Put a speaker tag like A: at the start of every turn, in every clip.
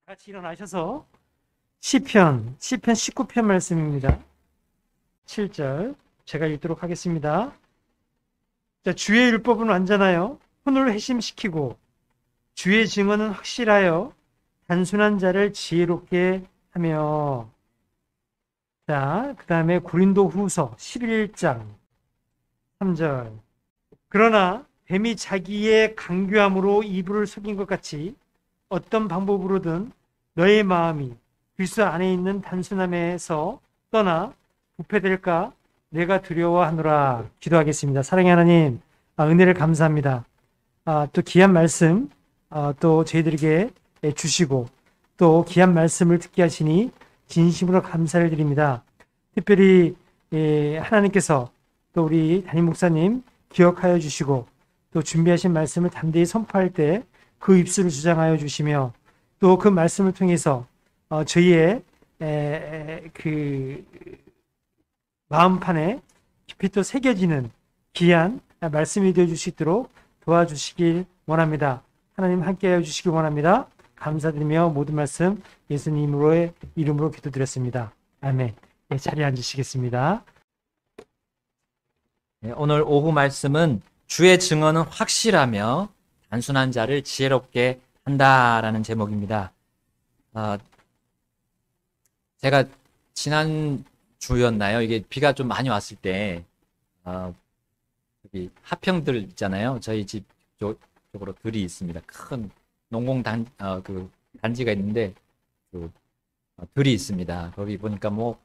A: 같이 일어나셔서 시편 19편 말씀입니다. 7절 제가 읽도록 하겠습니다. 자, 주의 율법은 완전하여 혼을 회심시키고 주의 증언은 확실하여 단순한 자를 지혜롭게 하며. 자, 그 다음에 고린도후서 11장 3절 그러나 뱀이 자기의 강교함으로 이불을 속인 것 같이 어떤 방법으로든 너의 마음이 그리스도 안에 있는 단순함에서 떠나 부패될까 내가 두려워하노라. 기도하겠습니다. 사랑의 하나님, 은혜를 감사합니다. 또 귀한 말씀 또 저희들에게 주시고 또 귀한 말씀을 듣게 하시니 진심으로 감사를 드립니다. 특별히 하나님께서 또 우리 담임 목사님 기억하여 주시고 또 준비하신 말씀을 담대히 선포할 때 그 입술을 주장하여 주시며 또 그 말씀을 통해서 저희의 그 마음판에 깊이 또 새겨지는 귀한 말씀이 되어 수 있도록 도와주시길 원합니다. 하나님 함께하여 주시길 원합니다. 감사드리며 모든 말씀 예수님으로의 이름으로 기도드렸습니다. 아멘. 네, 자리에 앉으시겠습니다.
B: 네, 오늘 오후 말씀은 주의 증언은 확실하며 단순한 자를 지혜롭게 한다라는 제목입니다. 제가 지난 주였나요? 이게 비가 좀 많이 왔을 때 여기 하평들 있잖아요. 저희 집 쪽으로 들이 있습니다. 큰 농공 단지가 있는데 그 들이 있습니다. 거기 보니까 뭐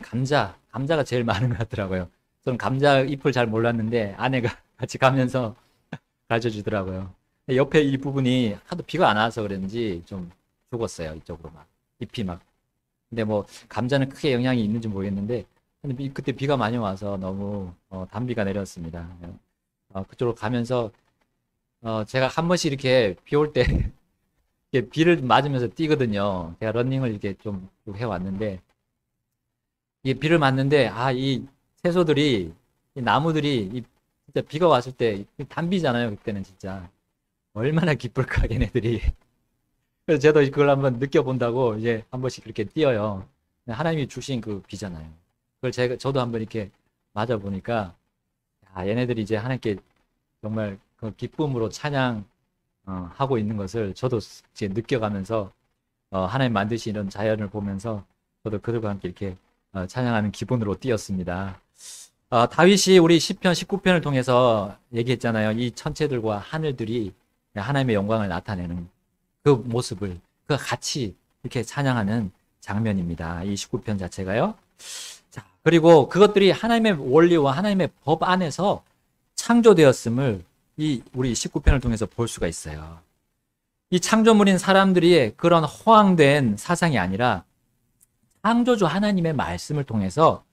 B: 감자가 제일 많은 것 같더라고요. 저는 감자 잎을 잘 몰랐는데 아내가 같이 가면서 가르쳐 주더라고요. 옆에 이 부분이 하도 비가 안 와서 그런지 좀 죽었어요. 이쪽으로 막 잎이 막. 근데 뭐 감자는 크게 영향이 있는지 모르겠는데 그때 비가 많이 와서 너무 단비가 내렸습니다. 그쪽으로 가면서 제가 한 번씩 이렇게 비 올 때 비를 맞으면서 뛰거든요. 제가 러닝을 이렇게 좀 해왔는데 이게 비를 맞는데 이 채소들이 이 나무들이 진짜 비가 왔을 때 단비잖아요. 그때는 진짜 얼마나 기쁠까 얘네들이. 그래서 저도 그걸 한번 느껴본다고 이제 한 번씩 그렇게 뛰어요. 하나님이 주신 그 비잖아요. 그걸 저도 한번 이렇게 맞아 보니까 얘네들이 이제 하나님께 정말 그 기쁨으로 찬양 하고 있는 것을 저도 이제 느껴가면서 하나님 만드신 이런 자연을 보면서 저도 그들과 함께 이렇게 찬양하는 기분으로 뛰었습니다. 다윗이 우리 시편 19편을 통해서 얘기했잖아요. 이 천체들과 하늘들이 하나님의 영광을 나타내는 그 모습을 같이 이렇게 찬양하는 장면입니다. 이 19편 자체가요. 자, 그리고 그것들이 하나님의 원리와 하나님의 법 안에서 창조되었음을 우리 19편을 통해서 볼 수가 있어요. 이 창조물인 사람들이 그런 허황된 사상이 아니라 창조주 하나님의 말씀을 통해서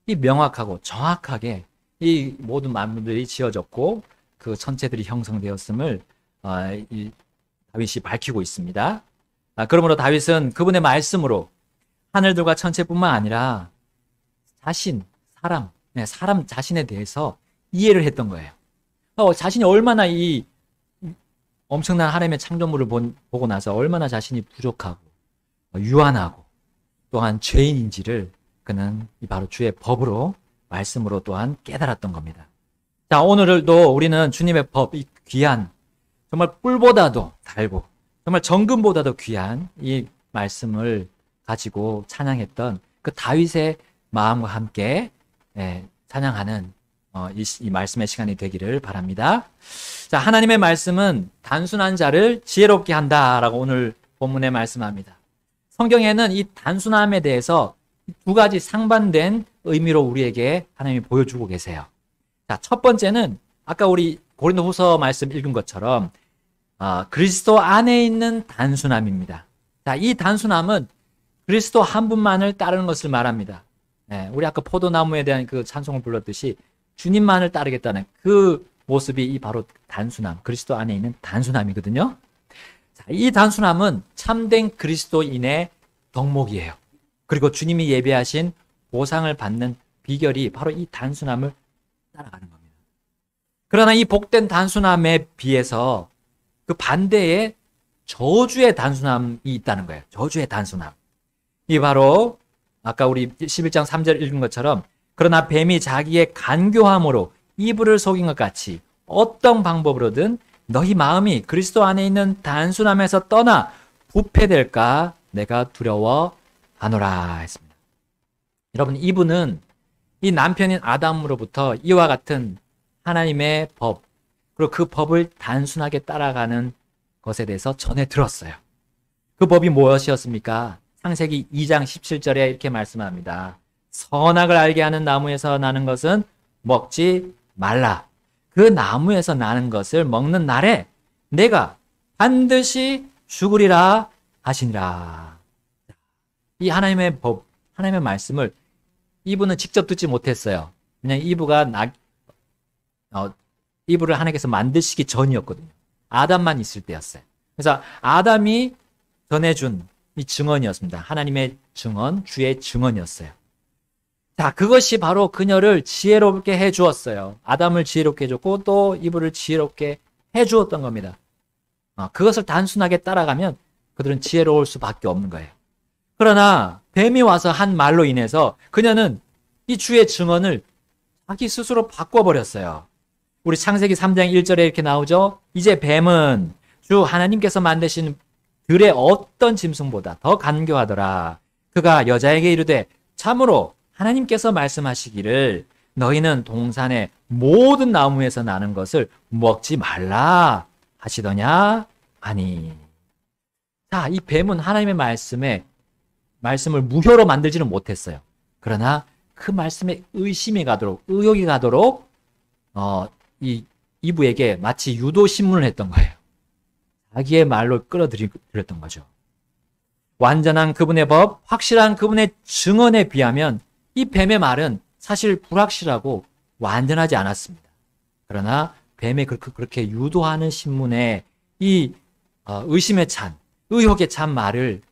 B: 이 명확하고 정확하게 이 모든 만물들이 지어졌고 그 천체들이 형성되었음을 이 다윗이 밝히고 있습니다. 그러므로 다윗은 그분의 말씀으로 하늘들과 천체뿐만 아니라 사람 자신에 대해서 이해를 했던 거예요. 자신이 얼마나 이 엄청난 하나님의 창조물을 보고 나서 얼마나 자신이 부족하고 유한하고 또한 죄인인지를 그는 바로 주의 법으로 말씀으로 또한 깨달았던 겁니다. 자, 오늘도 우리는 주님의 법, 이 귀한 정말 꿀보다도 달고 정말 정금보다도 귀한 이 말씀을 가지고 찬양했던 그 다윗의 마음과 함께 찬양하는 이 말씀의 시간이 되기를 바랍니다. 자, 하나님의 말씀은 단순한 자를 지혜롭게 한다라고 오늘 본문에 말씀합니다. 성경에는 이 단순함에 대해서 두 가지 상반된 의미로 우리에게 하나님이 보여주고 계세요. 자, 첫 번째는 아까 우리 고린도후서 말씀 읽은 것처럼 그리스도 안에 있는 단순함입니다. 자, 이 단순함은 그리스도 한 분만을 따르는 것을 말합니다. 우리 아까 포도나무에 대한 그 찬송을 불렀듯이 주님만을 따르겠다는 그 모습이 바로 단순함, 그리스도 안에 있는 단순함이거든요. 자, 이 단순함은 참된 그리스도인의 덕목이에요. 그리고 주님이 예배하신 보상을 받는 비결이 바로 이 단순함을 따라가는 겁니다. 그러나 이 복된 단순함에 비해서 그 반대의 저주의 단순함이 있다는 거예요. 저주의 단순함. 이 바로 아까 우리 11장 3절 읽은 것처럼 그러나 뱀이 자기의 간교함으로 이브를 속인 것 같이 어떤 방법으로든 너희 마음이 그리스도 안에 있는 단순함에서 떠나 부패될까 내가 두려워하노라 했습니다. 여러분, 이브는 이 남편인 아담으로부터 이와 같은 하나님의 법, 그리고 그 법을 단순하게 따라가는 것에 대해서 전해 들었어요. 그 법이 무엇이었습니까? 창세기 2장 17절에 이렇게 말씀합니다. 선악을 알게 하는 나무에서 나는 것은 먹지 말라. 그 나무에서 나는 것을 먹는 날에 내가 반드시 죽으리라 하시니라. 이 하나님의 법, 하나님의 말씀을 이브는 직접 듣지 못했어요. 왜냐하면 이브를 하나님께서 만드시기 전이었거든요. 아담만 있을 때였어요. 그래서 아담이 전해준 이 증언이었습니다. 하나님의 증언, 주의 증언이었어요. 자, 그것이 바로 그녀를 지혜롭게 해주었어요. 아담을 지혜롭게 해줬고 또 이브를 지혜롭게 해주었던 겁니다. 그것을 단순하게 따라가면 그들은 지혜로울 수밖에 없는 거예요. 그러나 뱀이 와서 한 말로 인해서 그녀는 이 주의 증언을 자기 스스로 바꿔버렸어요. 우리 창세기 3장 1절에 이렇게 나오죠. 이제 뱀은 주 하나님께서 만드신 들의 어떤 짐승보다 더 간교하더라. 그가 여자에게 이르되 참으로 하나님께서 말씀하시기를 너희는 동산의 모든 나무에서 나는 것을 먹지 말라 하시더냐 하니. 자, 이 뱀은 하나님의 말씀을 무효로 만들지는 못했어요. 그러나 그 말씀에 의심이 가도록, 의혹이 가도록 이 이브에게 마치 유도 신문을 했던 거예요. 자기의 말로 끌어들였던 거죠. 완전한 그분의 법, 확실한 그분의 증언에 비하면 이 뱀의 말은 사실 불확실하고 완전하지 않았습니다. 그러나 뱀의 그렇게 유도하는 신문에 이 의심에 찬, 의혹에 찬 말을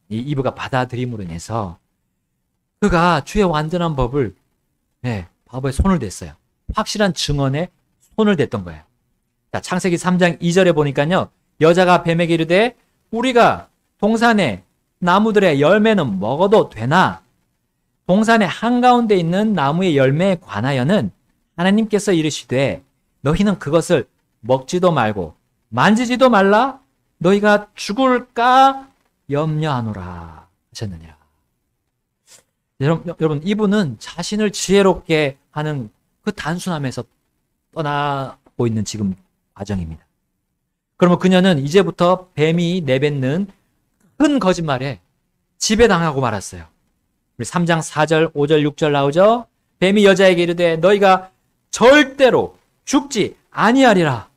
B: 이 이브가 받아들임으로 인해서 그가 주의 완전한 법에 손을 댔어요. 확실한 증언에 손을 댔던 거예요. 자, 창세기 3장 2절에 보니까요. 여자가 뱀에게 이르되 우리가 동산의 나무들의 열매는 먹어도 되나? 동산의 한가운데 있는 나무의 열매에 관하여는 하나님께서 이르시되 너희는 그것을 먹지도 말고 만지지도 말라. 너희가 죽을까 염려하노라 하셨느니라. 여러분, 이분은 자신을 지혜롭게 하는 그 단순함에서 떠나고 있는 지금 과정입니다. 그러면 그녀는 이제부터 뱀이 내뱉는 큰 거짓말에 지배당하고 말았어요. 우리 3장 4절, 5절, 6절 나오죠? 뱀이 여자에게 이르되 너희가 절대로 죽지 아니하리라.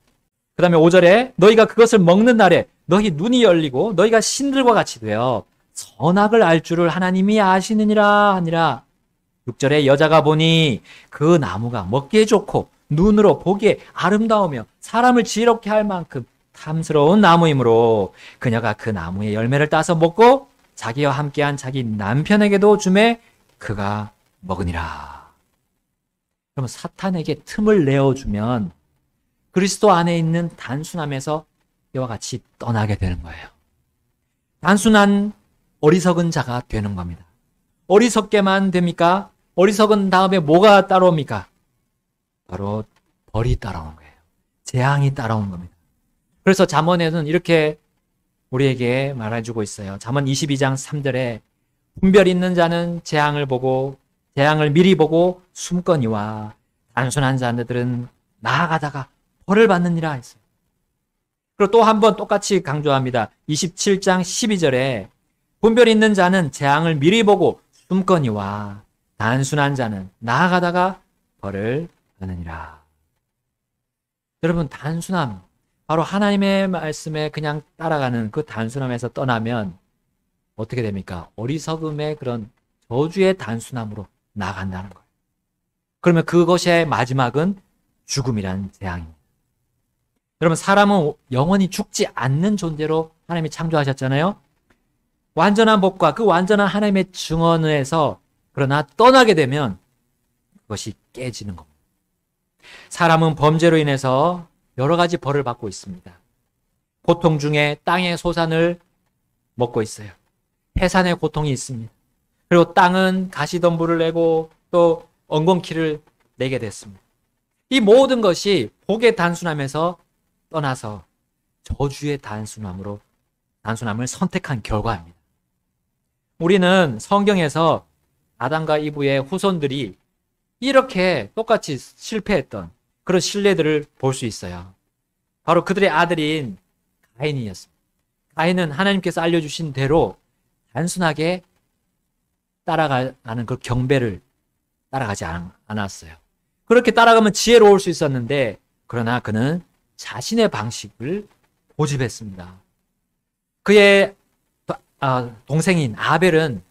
B: 그 다음에 5절에 너희가 그것을 먹는 날에 너희 눈이 열리고 너희가 신들과 같이 되어 선악을 알 줄을 하나님이 아시느니라 하니라. 6절에 여자가 보니 그 나무가 먹기에 좋고 눈으로 보기에 아름다우며 사람을 지혜롭게 할 만큼 탐스러운 나무이므로 그녀가 그 나무의 열매를 따서 먹고 자기와 함께한 자기 남편에게도 주매 그가 먹으니라. 그러면 사탄에게 틈을 내어주면 그리스도 안에 있는 단순함에서 이와 같이 떠나게 되는 거예요. 단순한 어리석은 자가 되는 겁니다. 어리석게만 됩니까? 어리석은 다음에 뭐가 따라옵니까? 바로 벌이 따라오는 거예요. 재앙이 따라오는 겁니다. 그래서 잠언에는 이렇게 우리에게 말해주고 있어요. 잠언 22장 3절에 분별 있는 자는 재앙을 미리 보고 숨거니와 단순한 자들은 나아가다가 벌을 받느니라 했어요. 그리고 또 한 번 똑같이 강조합니다. 27장 12절에 분별 있는 자는 재앙을 미리 보고 숨거니와 단순한 자는 나아가다가 벌을 받느니라. 여러분, 단순함, 바로 하나님의 말씀에 그냥 따라가는 그 단순함에서 떠나면 어떻게 됩니까? 어리석음의 그런 저주의 단순함으로 나아간다는 거예요. 그러면 그것의 마지막은 죽음이라는 재앙입니다. 여러분, 사람은 영원히 죽지 않는 존재로 하나님이 창조하셨잖아요. 완전한 법과 그 완전한 하나님의 증언에서 그러나 떠나게 되면 그것이 깨지는 겁니다. 사람은 범죄로 인해서 여러 가지 벌을 받고 있습니다. 고통 중에 땅의 소산을 먹고 있어요. 해산의 고통이 있습니다. 그리고 땅은 가시덤불을 내고 또 엉겅퀴를 내게 됐습니다. 이 모든 것이 복의 단순함에서 떠나서 저주의 단순함을 선택한 결과입니다. 우리는 성경에서 아담과 이브의 후손들이 이렇게 똑같이 실패했던 그런 신뢰들을 볼 수 있어요. 바로 그들의 아들인 가인이었습니다. 가인은 하나님께서 알려주신 대로 단순하게 따라가는 그 경배를 따라가지 않았어요. 그렇게 따라가면 지혜로울 수 있었는데, 그러나 그는 자신의 방식을 고집했습니다. 그의 동생인 아벨은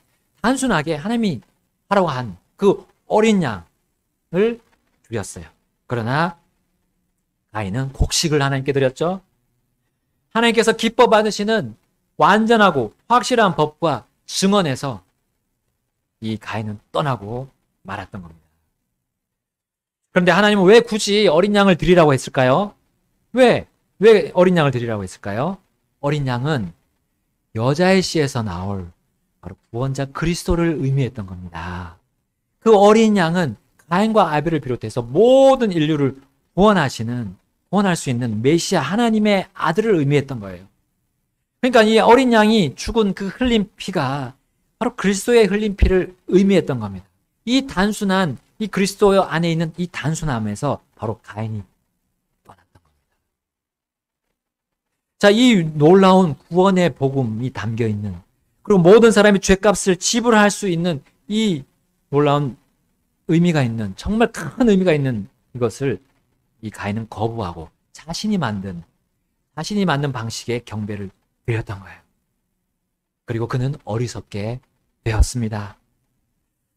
B: 단순하게 하나님이 하라고 한 그 어린 양을 드렸어요. 그러나 가인은 곡식을 하나님께 드렸죠. 하나님께서 기뻐 받으시는 완전하고 확실한 법과 증언에서 이 가인은 떠나고 말았던 겁니다. 그런데 하나님은 왜 굳이 어린 양을 드리라고 했을까요? 왜 어린 양을 드리라고 했을까요? 어린 양은 여자의 씨에서 나올 바로 구원자 그리스도를 의미했던 겁니다. 그 어린 양은 가인과 아벨을 비롯해서 모든 인류를 구원할 수 있는 메시아 하나님의 아들을 의미했던 거예요. 그러니까 이 어린 양이 죽은 그 흘린 피가 바로 그리스도의 흘린 피를 의미했던 겁니다. 이 단순한 이 그리스도 안에 있는 이 단순함에서 바로 가인이 떠났던 겁니다. 자, 이 놀라운 구원의 복음이 담겨 있는, 그리고 모든 사람이 죄값을 지불할 수 있는 이 놀라운 의미가 있는, 정말 큰 의미가 있는 이것을 이 가인은 거부하고 자신이 만든 방식의 경배를 드렸던 거예요. 그리고 그는 어리석게 되었습니다.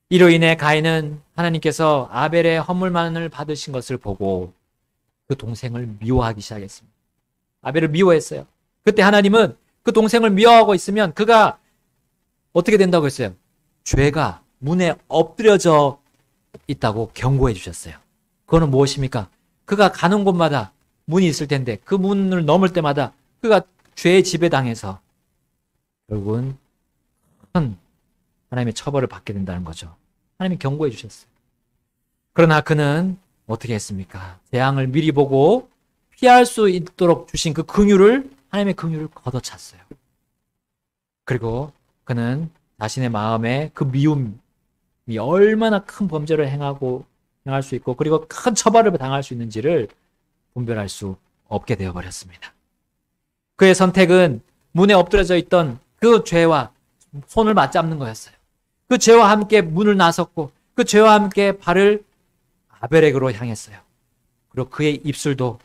B: 이로 인해 가인은 하나님께서 아벨의 헌물만을 받으신 것을 보고 그 동생을 미워하기 시작했습니다. 아벨을 미워했어요. 그때 하나님은 그 동생을 미워하고 있으면 그가 어떻게 된다고 했어요? 죄가 문에 엎드려져 있다고 경고해 주셨어요. 그거는 무엇입니까? 그가 가는 곳마다 문이 있을 텐데 그 문을 넘을 때마다 그가 죄의 지배당해서 결국은 큰 하나님의 처벌을 받게 된다는 거죠. 하나님이 경고해 주셨어요. 그러나 그는 어떻게 했습니까? 재앙을 미리 보고 피할 수 있도록 주신 그 하나님의 긍휼을 걷어찼어요. 그리고 그는 자신의 마음에 그 미움이 얼마나 큰 범죄를 행할 수 있고 그리고 큰 처벌을 당할 수 있는지를 분별할 수 없게 되어버렸습니다. 그의 선택은 문에 엎드려져 있던 그 죄와 손을 맞잡는 거였어요. 그 죄와 함께 문을 나섰고 그 죄와 함께 발을 아벨에게로 향했어요. 그리고 그의 입술도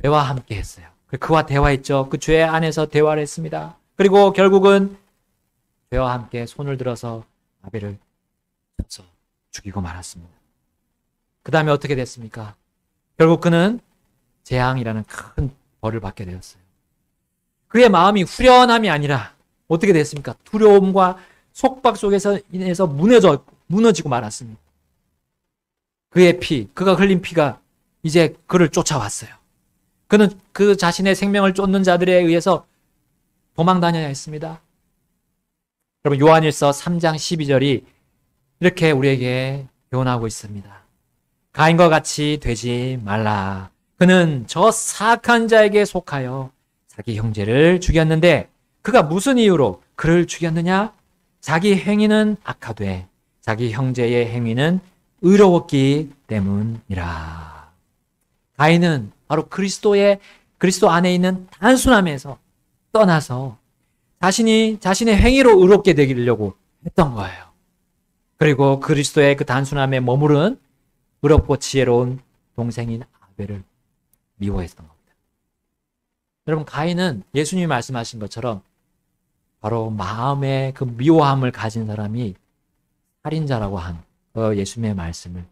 B: 죄와 함께 했어요. 그와 대화했죠. 그 죄 안에서 대화를 했습니다. 그리고 결국은 죄와 함께 손을 들어서 아벨을 쳐서 죽이고 말았습니다. 그 다음에 어떻게 됐습니까? 결국 그는 재앙이라는 큰 벌을 받게 되었어요. 그의 마음이 후련함이 아니라 어떻게 됐습니까? 두려움과 속박 속에서 인해서 무너지고 말았습니다. 그가 흘린 피가 이제 그를 쫓아왔어요. 그는 그 자신의 생명을 쫓는 자들에 의해서 도망 다녀야 했습니다. 여러분, 요한일서 3장 12절이 이렇게 우리에게 교훈하고 있습니다. 가인과 같이 되지 말라. 그는 저 사악한 자에게 속하여 자기 형제를 죽였는데 그가 무슨 이유로 그를 죽였느냐? 자기 행위는 악하되 자기 형제의 행위는 의로웠기 때문이라. 가인은 바로 그리스도 안에 있는 단순함에서 떠나서 자신의 행위로 의롭게 되기려고 했던 거예요. 그리고 그리스도의 그 단순함에 머무른 의롭고 지혜로운 동생인 아벨을 미워했던 겁니다. 여러분, 가인은 예수님이 말씀하신 것처럼 바로 마음의 그 미워함을 가진 사람이 살인자라고 한 예수님의 말씀을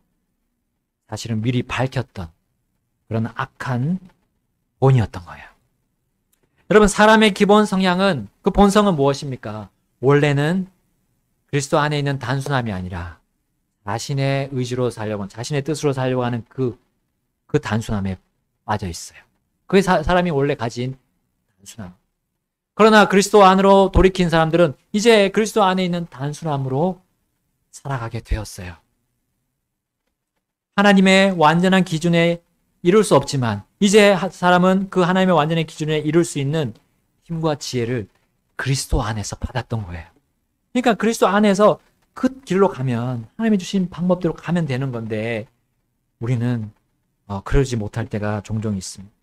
B: 사실은 미리 밝혔던 그런 악한 본이었던 거예요. 여러분, 사람의 기본 성향은, 그 본성은 무엇입니까? 원래는 그리스도 안에 있는 단순함이 아니라 자신의 의지로 살려고, 자신의 뜻으로 살려고 하는 그 단순함에 빠져 있어요. 그게 사람이 원래 가진 단순함. 그러나 그리스도 안으로 돌이킨 사람들은 이제 그리스도 안에 있는 단순함으로 살아가게 되었어요. 하나님의 완전한 기준에 이룰 수 없지만 이제 사람은 그 하나님의 완전한 기준에 이룰 수 있는 힘과 지혜를 그리스도 안에서 받았던 거예요. 그러니까 그리스도 안에서 그 길로 가면 하나님이 주신 방법대로 가면 되는 건데 우리는 그러지 못할 때가 종종 있습니다.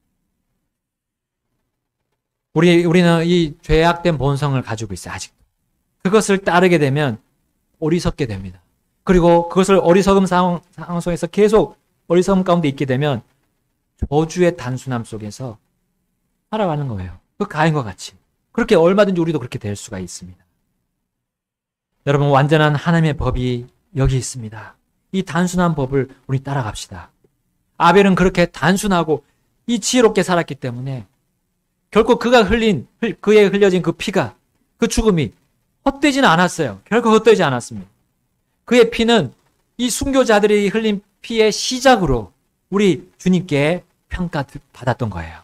B: 우리는 이 죄악된 본성을 가지고 있어요. 아직도. 그것을 따르게 되면 어리석게 됩니다. 그리고 그것을 어리석음 상황 속에서 계속 어리석음 가운데 있게 되면 저주의 단순함 속에서 살아가는 거예요. 그 가인과 같이. 그렇게 얼마든지 우리도 그렇게 될 수가 있습니다. 여러분, 완전한 하나님의 법이 여기 있습니다. 이 단순한 법을 우리 따라갑시다. 아벨은 그렇게 단순하고 이 지혜롭게 살았기 때문에 결코 그에 흘려진 그 피가, 그 죽음이 헛되지는 않았어요. 결코 헛되지 않았습니다. 그의 피는 이 순교자들이 흘린 피의 시작으로 우리 주님께 평가받았던 거예요.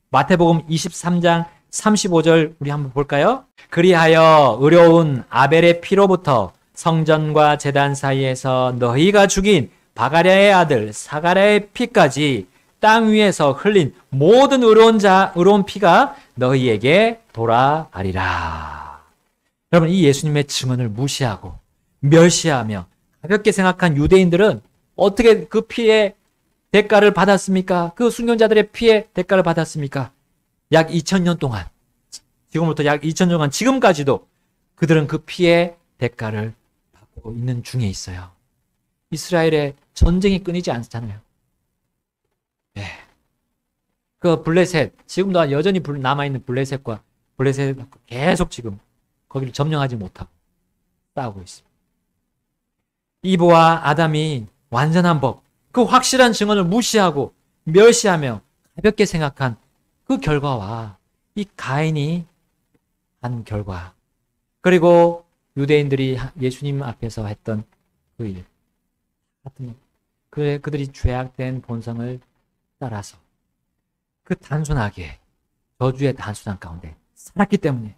B: 마태복음 23장 35절 우리 한번 볼까요? 그리하여 의로운 아벨의 피로부터 성전과 제단 사이에서 너희가 죽인 바가랴의 아들 사가랴의 피까지 땅 위에서 흘린 모든 의로운 피가 너희에게 돌아가리라. 여러분, 이 예수님의 증언을 무시하고 멸시하며 가볍게 생각한 유대인들은 어떻게 그 피의 대가를 받았습니까? 그 순교자들의 피의 대가를 받았습니까? 약 2000년 동안, 지금부터 약 2000년 동안 지금까지도 그들은 그 피의 대가를 받고 있는 중에 있어요. 이스라엘의 전쟁이 끊이지 않잖아요. 네. 그 블레셋, 지금도 여전히 남아있는 블레셋과 계속 지금 거기를 점령하지 못하고 싸우고 있습니다. 이브와 아담이 완전한 법, 그 확실한 증언을 무시하고 멸시하며 가볍게 생각한 그 결과와 이 가인이 한 결과, 그리고 유대인들이 예수님 앞에서 했던 그 일, 그들이 죄악된 본성을 따라서 그 단순하게 저주의 단순한 가운데 살았기 때문에.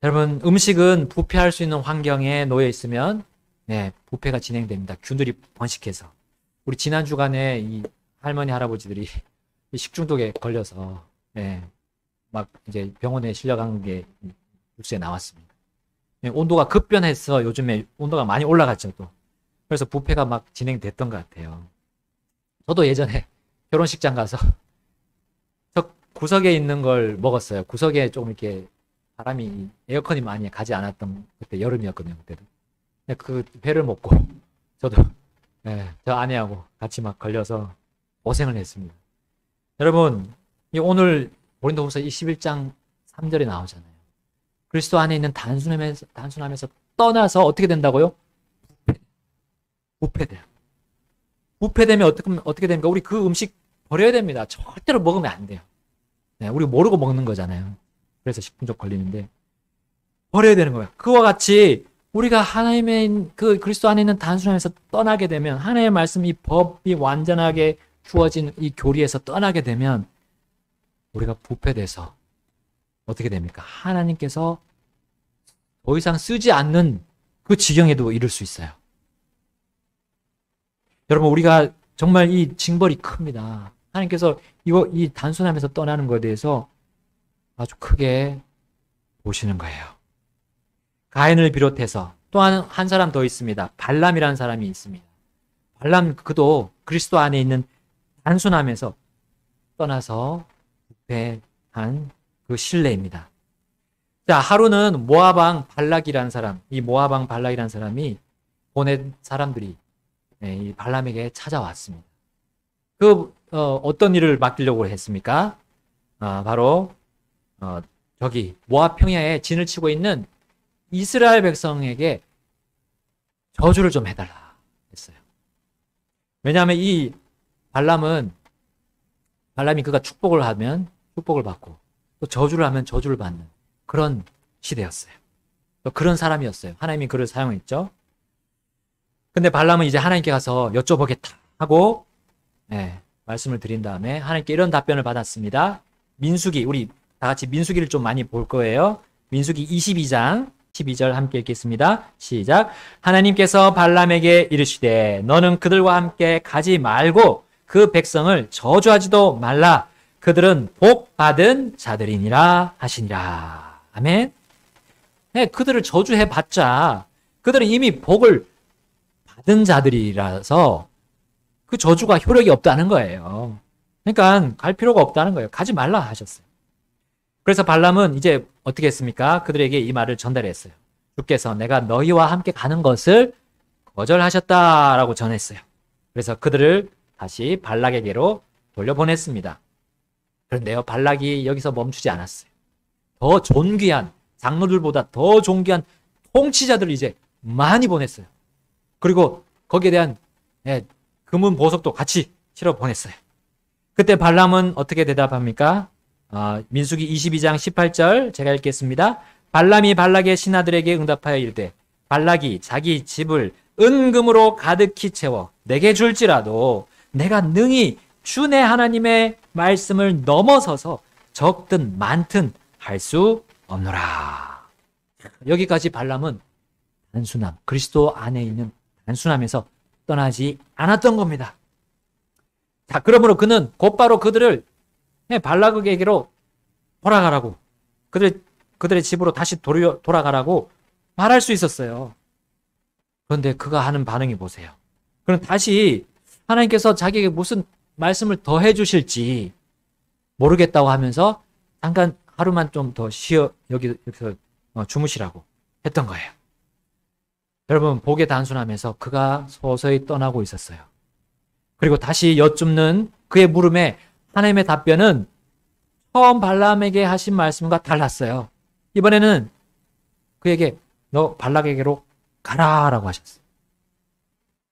B: 여러분, 음식은 부패할 수 있는 환경에 놓여 있으면 부패가 진행됩니다. 균들이 번식해서. 우리 지난 주간에 이 할머니 할아버지들이 식중독에 걸려서 막 이제 병원에 실려간 게 뉴스에 나왔습니다. 온도가 급변해서 요즘에 온도가 많이 올라갔죠, 또. 그래서 부패가 막 진행됐던 것 같아요. 저도 예전에 결혼식장 가서 저 구석에 있는 걸 먹었어요. 구석에 좀 이렇게 바람이, 에어컨이 많이 가지 않았던, 그때 여름이었거든요, 그때도. 그 회를 먹고 저도 저 아내하고 같이 막 걸려서 고생을 했습니다. 여러분, 오늘 고린도후서 21장 3절에 나오잖아요. 그리스도 안에 있는 단순함에서 떠나서 어떻게 된다고요? 부패돼요. 부패되면 어떻게 됩니까? 우리 그 음식 버려야 됩니다. 절대로 먹으면 안 돼요. 우리 모르고 먹는 거잖아요. 그래서 식중독 걸리는데 버려야 되는 거예요. 그와 같이 우리가 하나님의 그 그리스도 안에 있는 단순함에서 떠나게 되면, 하나님의 말씀, 이 법이 완전하게 주어진 이 교리에서 떠나게 되면 우리가 부패돼서 어떻게 됩니까? 하나님께서 더 이상 쓰지 않는 그 지경에도 이를 수 있어요. 여러분, 우리가 정말 이 징벌이 큽니다. 하나님께서 이 단순함에서 떠나는 것에 대해서 아주 크게 보시는 거예요. 가인을 비롯해서 또 한 사람 더 있습니다. 발람이라는 사람이 있습니다. 발람, 그도 그리스도 안에 있는 단순함에서 떠나서 부패한 그 신뢰입니다. 자, 하루는 모압왕 발락이라는 사람, 이 모압왕 발락이라는 사람이 보낸 사람들이 이 발람에게 찾아왔습니다. 어떤 일을 맡기려고 했습니까? 바로 저기 모압 평야에 진을 치고 있는 이스라엘 백성에게 저주를 좀 해달라 했어요. 왜냐하면 이 발람이 그가 축복을 하면 축복을 받고 또 저주를 하면 저주를 받는 그런 시대였어요. 또 그런 사람이었어요. 하나님이 그를 사용했죠. 근데 발람은 이제 하나님께 가서 여쭤보겠다 하고 말씀을 드린 다음에 하나님께 이런 답변을 받았습니다. 민수기, 우리 다 같이 민수기를 좀 많이 볼 거예요. 민수기 22장 12절 함께 읽겠습니다. 시작. 하나님께서 발람에게 이르시되 너는 그들과 함께 가지 말고 그 백성을 저주하지도 말라. 그들은 복 받은 자들이니라 하시니라. 아멘. 네, 그들을 저주해 봤자 그들은 이미 복을 받은 자들이라서 그 저주가 효력이 없다는 거예요. 그러니까 갈 필요가 없다는 거예요. 가지 말라 하셨어요. 그래서 발람은 이제 어떻게 했습니까? 그들에게 이 말을 전달했어요. 주께서 내가 너희와 함께 가는 것을 거절하셨다라고 전했어요. 그래서 그들을 다시 발락에게로 돌려보냈습니다. 그런데요, 발락이 여기서 멈추지 않았어요. 더 존귀한, 장로들보다 더 존귀한 통치자들을 이제 많이 보냈어요. 그리고 거기에 대한 금은 보석도 같이 실어 보냈어요. 그때 발람은 어떻게 대답합니까? 민수기 22장 18절 제가 읽겠습니다. 발람이 발락의 신하들에게 응답하여 이르되 발락이 자기 집을 은금으로 가득히 채워 내게 줄지라도 내가 능히 주 내 하나님의 말씀을 넘어서서 적든 많든 할 수 없노라. 여기까지 발람은 단순함, 그리스도 안에 있는 단순함에서 떠나지 않았던 겁니다. 자, 그러므로 그는 곧바로 그들을 발락에게로 돌아가라고, 그들의 집으로 다시 돌아가라고 말할 수 있었어요. 그런데 그가 하는 반응이 보세요. 그럼 다시 하나님께서 자기에게 무슨 말씀을 더 해주실지 모르겠다고 하면서 잠깐 하루만 좀 더 여기서 주무시라고 했던 거예요. 여러분, 복의 단순함에서 그가 서서히 떠나고 있었어요. 그리고 다시 여쭙는 그의 물음에 하나님의 답변은 처음 발람에게 하신 말씀과 달랐어요. 이번에는 그에게 너 발락에게로 가라라고 하셨어요.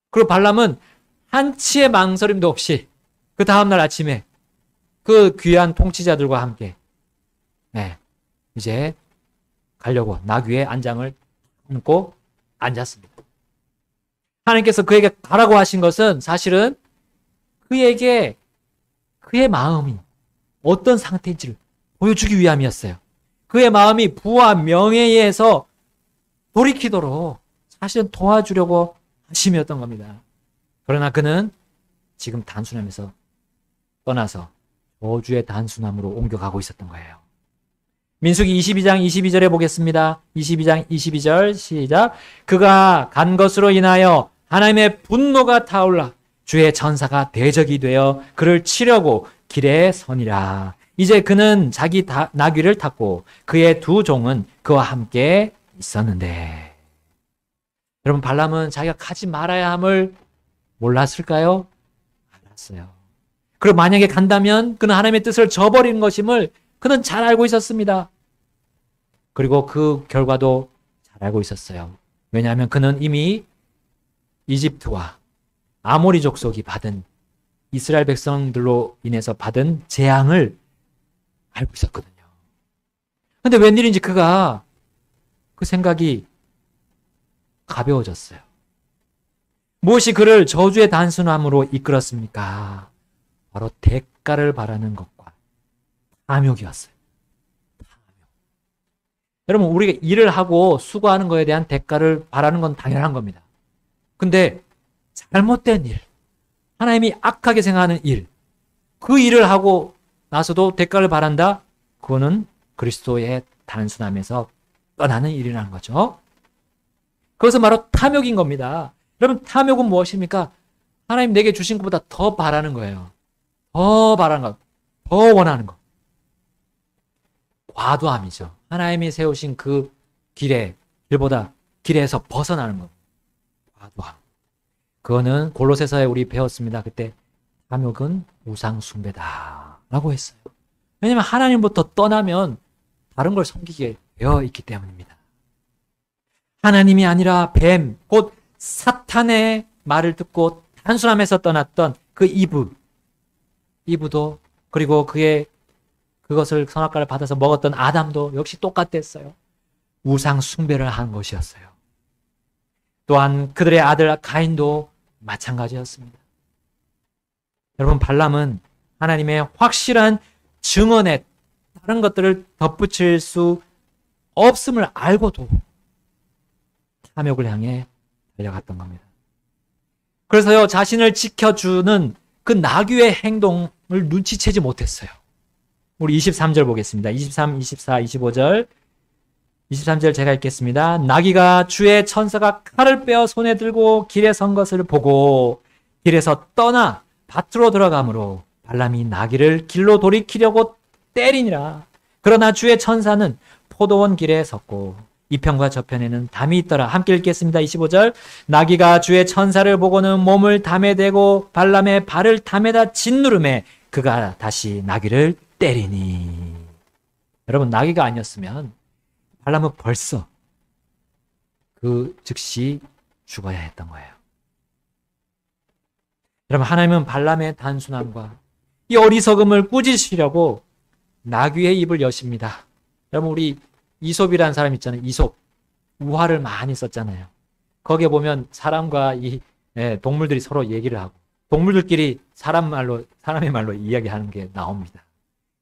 B: 그리고 발람은 한치의 망설임도 없이 그 다음날 아침에 그 귀한 통치자들과 함께 이제 가려고 나귀의 안장을 안고 앉았습니다. 하나님께서 그에게 가라고 하신 것은 사실은 그에게 그의 마음이 어떤 상태인지를 보여주기 위함이었어요. 그의 마음이 부와 명예에서 돌이키도록 사실은 도와주려고 하심이었던 겁니다. 그러나 그는 지금 단순함에서 떠나서 저주의 단순함으로 옮겨가고 있었던 거예요. 민수기 22장 22절에 보겠습니다. 22장 22절 시작. 그가 간 것으로 인하여 하나님의 분노가 타올라 주의 전사가 대적이 되어 그를 치려고 길에 서니라. 이제 그는 자기 나귀를 탔고 그의 두 종은 그와 함께 있었는데. 여러분, 발람은 자기가 가지 말아야 함을 몰랐을까요? 알았어요. 그리고 만약에 간다면 그는 하나님의 뜻을 저버리는 것임을 그는 잘 알고 있었습니다. 그리고 그 결과도 잘 알고 있었어요. 왜냐하면 그는 이미 이집트와 아모리 족속이 받은 이스라엘 백성들로 인해서 받은 재앙을 알고 있었거든요. 그런데 웬일인지 그가 그 생각이 가벼워졌어요. 무엇이 그를 저주의 단순함으로 이끌었습니까? 바로 대가를 바라는 것과 탐욕이었어요. 탐욕. 여러분, 우리가 일을 하고 수고하는 것에 대한 대가를 바라는 건 당연한 겁니다. 근데 잘못된 일, 하나님이 악하게 생각하는 일, 그 일을 하고 나서도 대가를 바란다? 그거는 그리스도의 단순함에서 떠나는 일이라는 거죠. 그것은 바로 탐욕인 겁니다. 여러분, 탐욕은 무엇입니까? 하나님 내게 주신 것보다 더 바라는 거예요. 더 바라는 것, 더 원하는 것. 과도함이죠. 하나님이 세우신 그 길보다 길에서 벗어나는 것. 과도함. 그거는 골로새서에 우리 배웠습니다. 그때 탐욕은 우상 숭배다 라고 했어요. 왜냐하면 하나님부터 떠나면 다른 걸 섬기게 되어 있기 때문입니다. 하나님이 아니라 뱀, 곧 사탄의 말을 듣고 단순함에서 떠났던 그 이브도, 그리고 그것을 선악과를 받아서 먹었던 아담도 역시 똑같았어요. 우상 숭배를 한 것이었어요. 또한 그들의 아들 가인도 마찬가지였습니다. 여러분, 발람은 하나님의 확실한 증언에 다른 것들을 덧붙일 수 없음을 알고도 탐욕을 향해 달려갔던 겁니다. 그래서요, 자신을 지켜주는 그 나귀의 행동을 눈치채지 못했어요. 우리 23절 보겠습니다. 23, 24, 25절. 23절 제가 읽겠습니다. 나귀가 주의 천사가 칼을 빼어 손에 들고 길에 선 것을 보고 길에서 떠나 밭으로 들어가므로 발람이 나귀를 길로 돌이키려고 때리니라. 그러나 주의 천사는 포도원 길에 섰고 이편과 저편에는 담이 있더라. 함께 읽겠습니다. 25절. 나귀가 주의 천사를 보고는 몸을 담에 대고 발람의 발을 담에다 짓누름에 그가 다시 나귀를 때리니. 여러분, 나귀가 아니었으면 발람은 벌써 즉시 죽어야 했던 거예요. 여러분, 하나님은 발람의 단순함과 이 어리석음을 꾸짖으시려고 나귀의 입을 여십니다. 여러분, 우리 이솝이라는 사람 있잖아요. 이솝. 우화를 많이 썼잖아요. 거기에 보면 사람과 동물들이 서로 얘기를 하고 동물들끼리 사람의 말로 이야기하는 게 나옵니다.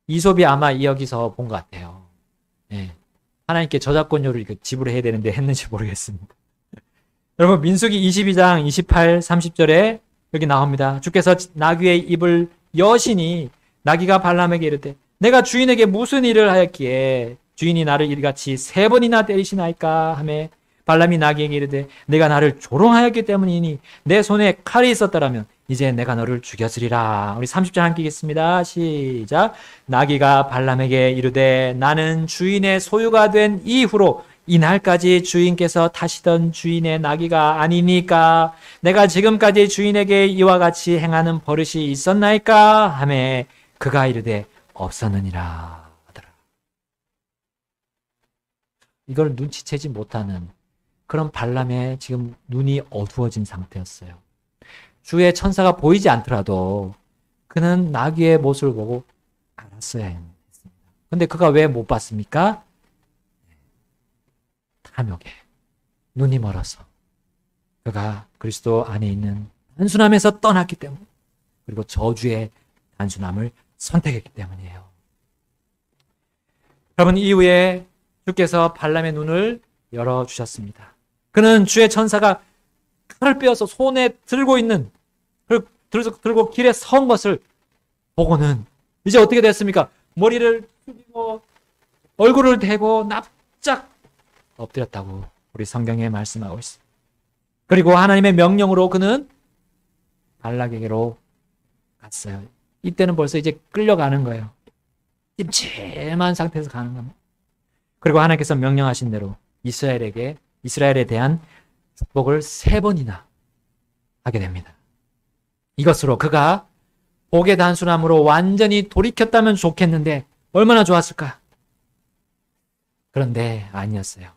B: 이솝이 아마 여기서 본 것 같아요. 하나님께 저작권료를 지불해야 되는데 했는지 모르겠습니다. 여러분, 민수기 22장 28, 30절에 여기 나옵니다. 주께서 나귀의 입을 여시니 나귀가 발람에게 이르되 내가 주인에게 무슨 일을 하였기에 주인이 나를 이같이 3번이나 때리시나이까 하매 발람이 나귀에게 이르되 내가 나를 조롱하였기 때문이니 내 손에 칼이 있었더라면 이제 내가 너를 죽였으리라. 우리 30절 함께 읽겠습니다. 시작. 나귀가 발람에게 이르되 나는 주인의 소유가 된 이후로 이날까지 주인께서 타시던 주인의 나귀가 아니니까 내가 지금까지 주인에게 이와 같이 행하는 버릇이 있었나이까 하매 그가 이르되 없었느니라 하더라. 이걸 눈치채지 못하는 그런 발람의 지금 눈이 어두워진 상태였어요. 주의 천사가 보이지 않더라도 그는 나귀의 모습을 보고 알았어야 했습니다. 근데 그가 왜 못 봤습니까? 탐욕에 눈이 멀어서 그가 그리스도 안에 있는 단순함에서 떠났기 때문, 그리고 저주의 단순함을 선택했기 때문이에요. 여러분, 이후에 주께서 발람의 눈을 열어주셨습니다. 그는 주의 천사가 칼을 빼어서 손에 들고 있는, 들고 길에 선 것을 보고는 이제 어떻게 됐습니까? 머리를 숙이고 얼굴을 대고 납작 엎드렸다고 우리 성경에 말씀하고 있습니다. 그리고 하나님의 명령으로 그는 발락에게로 갔어요. 이때는 벌써 이제 끌려가는 거예요. 찜찜한 상태에서 가는 겁니다. 그리고 하나님께서 명령하신 대로 이스라엘에 대한 축복을 3번이나 하게 됩니다. 이것으로 그가 복의 단순함으로 완전히 돌이켰다면 좋겠는데 얼마나 좋았을까? 그런데 아니었어요.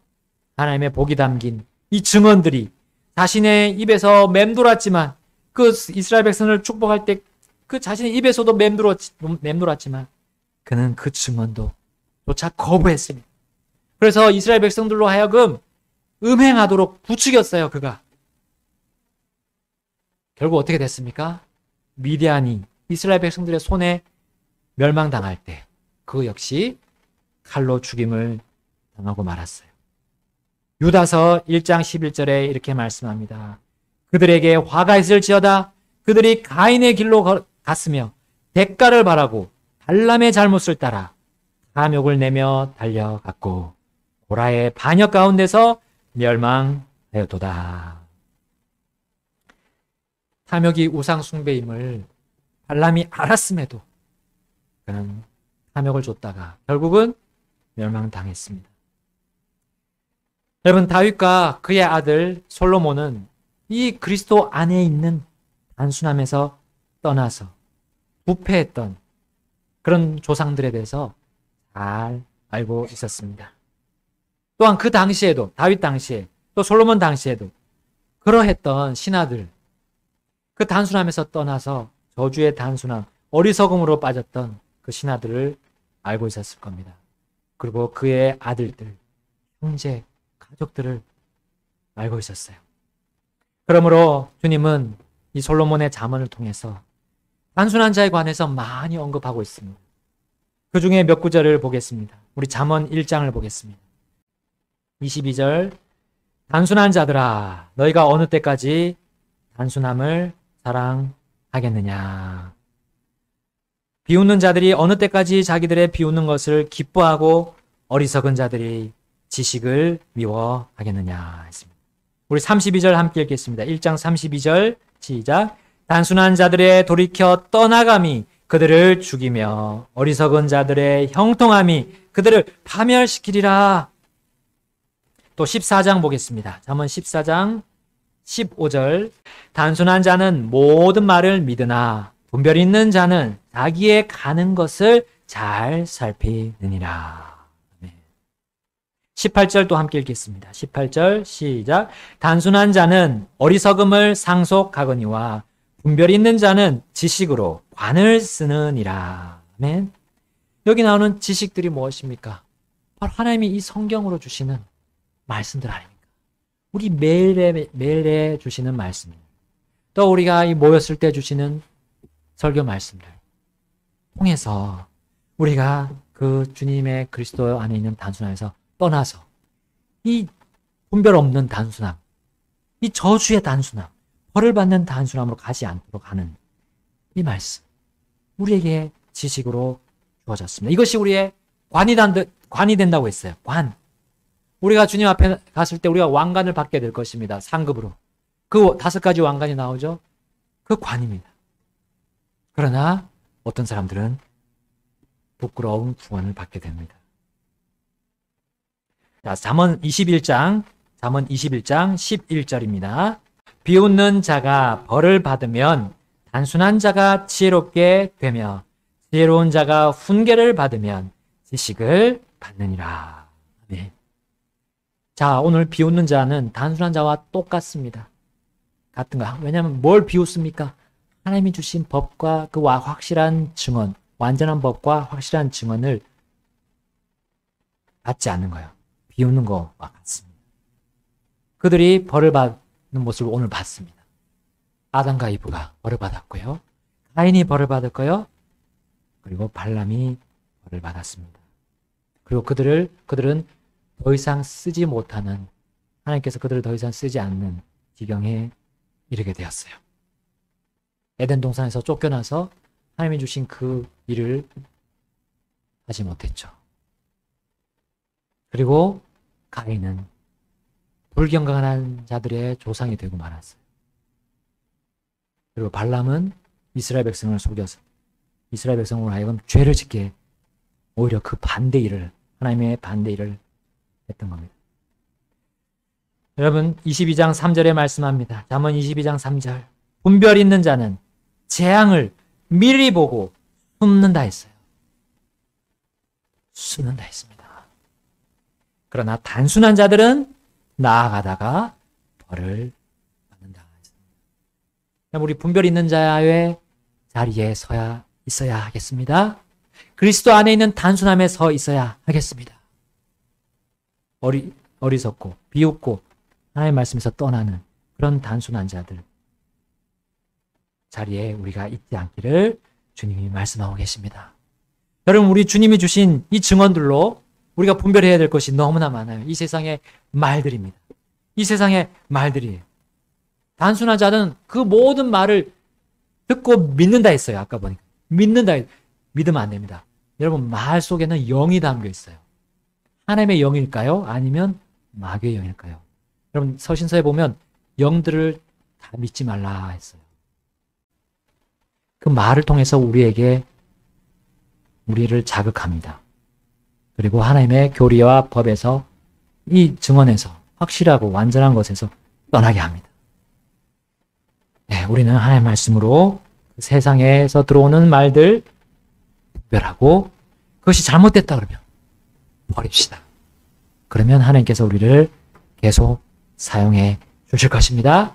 B: 하나님의 복이 담긴 이 증언들이 자신의 입에서 맴돌았지만, 그 이스라엘 백성을 축복할 때 그 자신의 입에서도 맴돌았지만 그는 그 증언도 조차 거부했습니다. 그래서 이스라엘 백성들로 하여금 음행하도록 부추겼어요. 그가 결국 어떻게 됐습니까? 미디안이 이스라엘 백성들의 손에 멸망당할 때 그 역시 칼로 죽임을 당하고 말았어요. 유다서 1장 11절에 이렇게 말씀합니다. 그들에게 화가 있을지어다. 그들이 가인의 길로 갔으며 대가를 바라고 발람의 잘못을 따라 탐욕을 내며 달려갔고 고라의 반역 가운데서 멸망하였도다. 탐욕이 우상 숭배임을 발람이 알았음에도 그는 탐욕을 줬다가 결국은 멸망당했습니다. 여러분, 다윗과 그의 아들 솔로몬은 이 그리스도 안에 있는 단순함에서 떠나서 부패했던 그런 조상들에 대해서 잘 알고 있었습니다. 또한 그 당시에도, 다윗 당시에, 또 솔로몬 당시에도 그러했던 신하들, 그 단순함에서 떠나서 저주의 단순함, 어리석음으로 빠졌던 그 신하들을 알고 있었을 겁니다. 그리고 그의 아들들, 형제, 가족들을 알고 있었어요. 그러므로 주님은 이 솔로몬의 잠언을 통해서 단순한 자에 관해서 많이 언급하고 있습니다. 그 중에 몇 구절을 보겠습니다. 우리 잠언 1장을 보겠습니다. 22절 단순한 자들아 너희가 어느 때까지 단순함을 사랑하겠느냐. 비웃는 자들이 어느 때까지 자기들의 비웃는 것을 기뻐하고 어리석은 자들이 지식을 미워하겠느냐 했습니다. 우리 32절 함께 읽겠습니다. 1장 32절 시작. 단순한 자들의 돌이켜 떠나감이 그들을 죽이며 어리석은 자들의 형통함이 그들을 파멸시키리라. 또 14장 보겠습니다. 잠언 14장 15절 단순한 자는 모든 말을 믿으나 분별 있는 자는 자기의 가는 것을 잘 살피느니라. 18절 또 함께 읽겠습니다. 18절 시작. 단순한 자는 어리석음을 상속하거니와 분별 있는 자는 지식으로 관을 쓰느니라. 아멘. 여기 나오는 지식들이 무엇입니까? 바로 하나님이 이 성경으로 주시는 말씀들 아닙니까? 우리 매일에 주시는 말씀들. 또 우리가 모였을 때 주시는 설교 말씀들 통해서 우리가 그 주님의 그리스도 안에 있는 단순함에서 떠나서 이 분별 없는 단순함, 이 저주의 단순함, 벌을 받는 단순함으로 가지 않도록 하는 이 말씀, 우리에게 지식으로 주어졌습니다. 이것이 우리의 관이 된다고 했어요. 관. 우리가 주님 앞에 갔을 때 우리가 왕관을 받게 될 것입니다. 상급으로. 그 5가지 왕관이 나오죠. 그 관입니다. 그러나 어떤 사람들은 부끄러운 구원을 받게 됩니다. 자, 잠언 21장 11절입니다. 비웃는 자가 벌을 받으면 단순한 자가 지혜롭게 되며 지혜로운 자가 훈계를 받으면 지식을 받느니라. 네. 자, 오늘 비웃는 자는 단순한 자와 똑같습니다. 같은 거. 왜냐하면 뭘 비웃습니까? 하나님이 주신 법과 그 확실한 증언, 완전한 법과 확실한 증언을 받지 않는 거예요. 비웃는 것과 같습니다. 그들이 벌을 받는 모습을 오늘 봤습니다. 아담과 이브가 벌을 받았고요. 가인이 벌을 받았고요. 그리고 발람이 벌을 받았습니다. 그리고 그들은 더 이상 쓰지 못하는, 하나님께서 그들을 더 이상 쓰지 않는 지경에 이르게 되었어요. 에덴 동산에서 쫓겨나서 하나님이 주신 그 일을 하지 못했죠. 그리고 가인은 불경건한 자들의 조상이 되고 말았어요. 그리고 발람은 이스라엘 백성을 속여서 이스라엘 백성으로 하여금 죄를 짓게 오히려 그 반대 일을, 하나님의 반대 일을 했던 겁니다. 여러분 22장 3절에 말씀합니다. 잠언 22장 3절. 분별 있는 자는 재앙을 미리 보고 숨는다 했어요. 숨는다 했습니다. 그러나 단순한 자들은 나아가다가 벌을 받는다 했습니다. 우리 분별 있는 자의 자리에 있어야 하겠습니다. 그리스도 안에 있는 단순함에 서 있어야 하겠습니다. 어리석고 비웃고 하나님의 말씀에서 떠나는 그런 단순한 자들 자리에 우리가 있지 않기를 주님이 말씀하고 계십니다. 여러분, 우리 주님이 주신 이 증언들로 우리가 분별해야 될 것이 너무나 많아요. 이 세상의 말들입니다. 이 세상의 말들이에요. 단순한 자는 그 모든 말을 듣고 믿는다 했어요. 아까 보니까. 믿으면 안 됩니다. 여러분, 말 속에는 영이 담겨 있어요. 하나님의 영일까요? 아니면 마귀의 영일까요? 여러분, 서신서에 보면 영들을 다 믿지 말라 했어요. 그 말을 통해서 우리를 자극합니다. 그리고 하나님의 교리와 법에서, 이 증언에서, 확실하고 완전한 것에서 떠나게 합니다. 네, 우리는 하나님의 말씀으로 그 세상에서 들어오는 말들 분별하고, 그것이 잘못됐다 그러면 버립시다. 그러면 하나님께서 우리를 계속 사용해 주실 것입니다.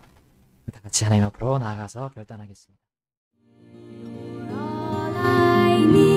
B: 다 같이 하나님 앞으로 나아가서 결단하겠습니다.
C: I need